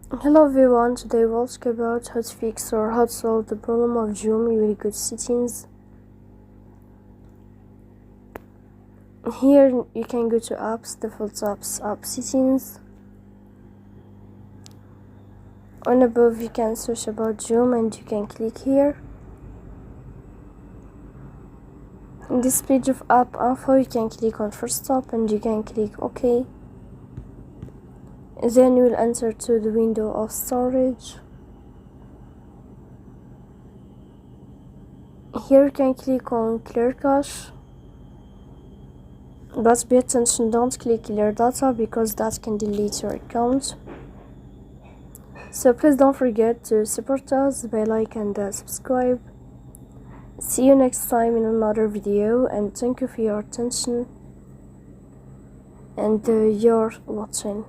Hello everyone, today we'll talk about how to fix or how to solve the problem of Joom. You will go to settings. Here you can go to apps, default apps, app settings. On above you can search about Joom and you can click here. In this page of app info you can click on first stop and you can click OK. Then you will enter to the window of storage. Here you can click on clear cache, but pay attention, don't click clear data because that can delete your account. So please don't forget to support us by like and subscribe. See you next time in another video, and thank you for your attention and your watching.